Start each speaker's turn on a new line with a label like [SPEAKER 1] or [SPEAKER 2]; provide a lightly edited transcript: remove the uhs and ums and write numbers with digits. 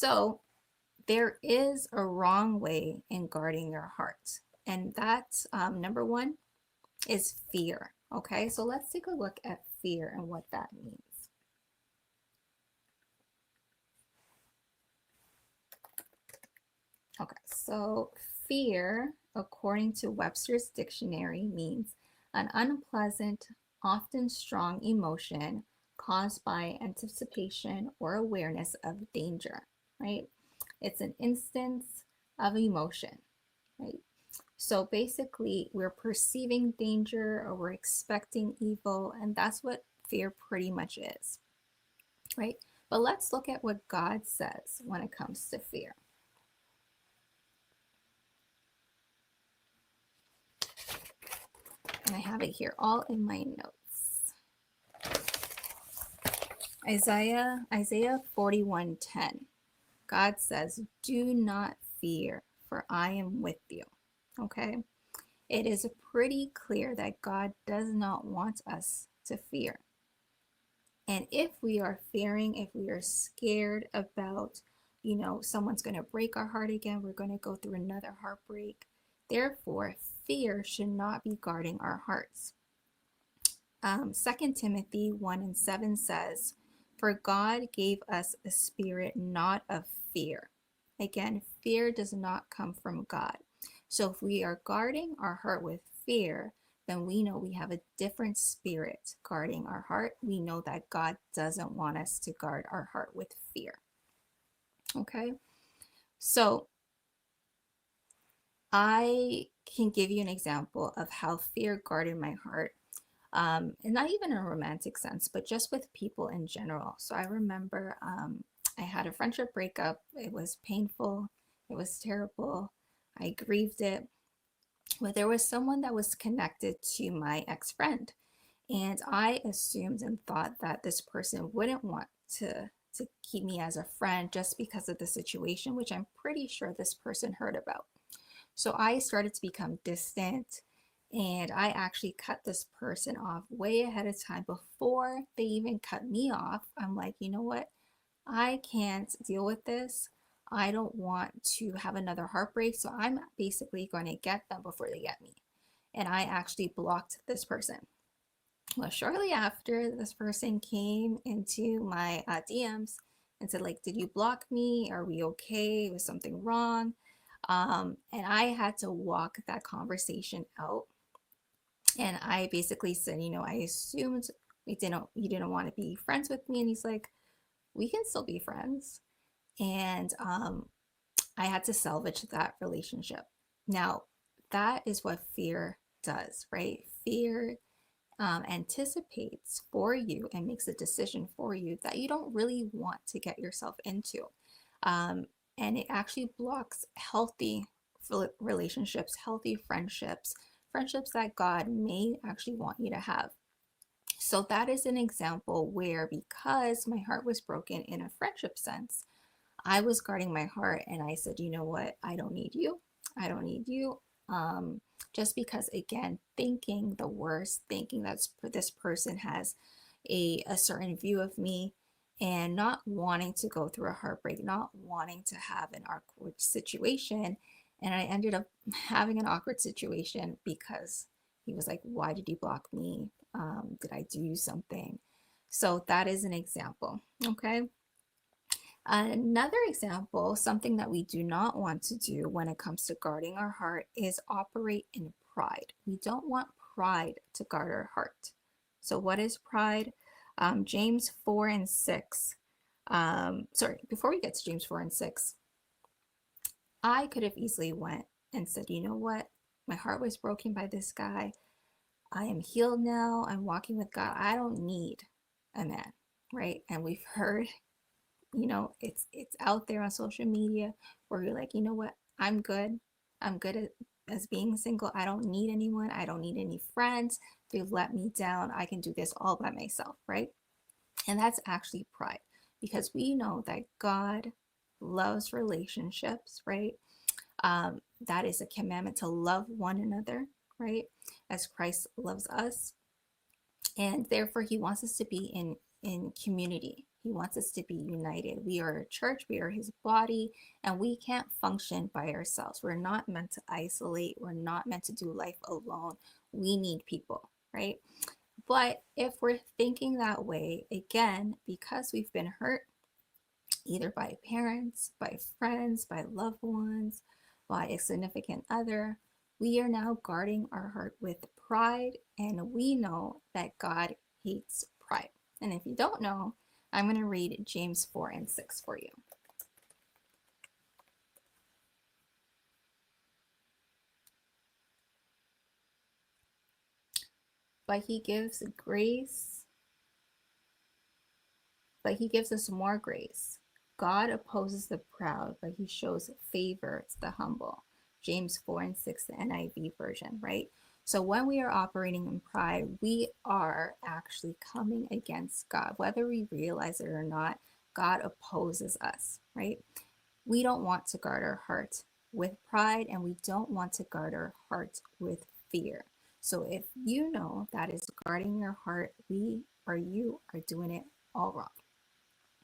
[SPEAKER 1] So there is a wrong way in guarding your heart. And that's number one is fear. Okay, so let's take a look at fear and what that means. Okay, so fear, according to Webster's dictionary, means an unpleasant, often strong emotion caused by anticipation or awareness of danger, right? It's an instance of emotion, right? So basically, we're perceiving danger or we're expecting evil, and that's what fear pretty much is, right? But let's look at what God says when it comes to fear. And I have it here all in my notes. Isaiah 41:10. God says, "Do not fear, for I am with you." Okay? It is pretty clear that God does not want us to fear. And if we are fearing, if we are scared about, someone's going to break our heart again, we're going to go through another heartbreak. Therefore, fear should not be guarding our hearts. 2 Timothy 1:7 says, "For God gave us a spirit not of fear." Again, fear does not come from God. So if we are guarding our heart with fear, then we know we have a different spirit guarding our heart. We know that God doesn't want us to guard our heart with fear. Okay? So I can give you an example of how fear guarded my heart, and not even in a romantic sense, but just with people in general. So I remember I had a friendship breakup. It was painful, it was terrible. I grieved it, but there was someone that was connected to my ex friend, and I assumed and thought that this person wouldn't want to keep me as a friend just because of the situation, which I'm pretty sure this person heard about. So I started to become distant, and I actually cut this person off way ahead of time before they even cut me off. I'm like, you know what? I can't deal with this. I don't want to have another heartbreak. So I'm basically going to get them before they get me. And I actually blocked this person. Well, shortly after, this person came into my DMs and said, like, did you block me? Are we okay? Was something wrong? And I had to walk that conversation out. And I basically said, I assumed you didn't want to be friends with me. And he's like, we can still be friends. And I had to salvage that relationship. Now, that is what fear does, right? Fear anticipates for you and makes a decision for you that you don't really want to get yourself into. Um, and it actually blocks healthy relationships, healthy friendships, friendships that God may actually want you to have. So that is an example where, because my heart was broken in a friendship sense, I was guarding my heart and I said, you know what? I don't need you. I don't need you. Just because, again, thinking the worst, thinking that this person has a certain view of me, and not wanting to go through a heartbreak, not wanting to have an awkward situation. And I ended up having an awkward situation because he was like, why did you block me? Did I do something? So that is an example. Okay. Another example, something that we do not want to do when it comes to guarding our heart, is operate in pride. We don't want pride to guard our heart. So what is pride? James 4:6. Before we get to James 4:6, I could have easily went and said, you know what? My heart was broken by this guy. I am healed now. I'm walking with God. I don't need a man, right? And we've heard, it's out there on social media where you're like, you know what? I'm good as being single. I don't need anyone. I don't need any friends. They've let me down. I can do this all by myself, right? And that's actually pride, because we know that God loves relationships, right? That is a commandment to love one another, right? As Christ loves us. And therefore, he wants us to be in community. He wants us to be united. We are a church, we are his body, and we can't function by ourselves. We're not meant to isolate, we're not meant to do life alone. We need people, right? But if we're thinking that way, again, because we've been hurt either by parents, by friends, by loved ones, by a significant other, we are now guarding our heart with pride, and we know that God hates pride. And if you don't know, I'm going to read James 4 and 6 for you. But he gives grace, but he gives us more grace. God opposes the proud, but he shows favor to the humble. James 4 and 6, the NIV version, right? So when we are operating in pride, we are actually coming against God. Whether we realize it or not, God opposes us, right? We don't want to guard our heart with pride, and we don't want to guard our heart with fear. So if you know that is guarding your heart, you are doing it all wrong.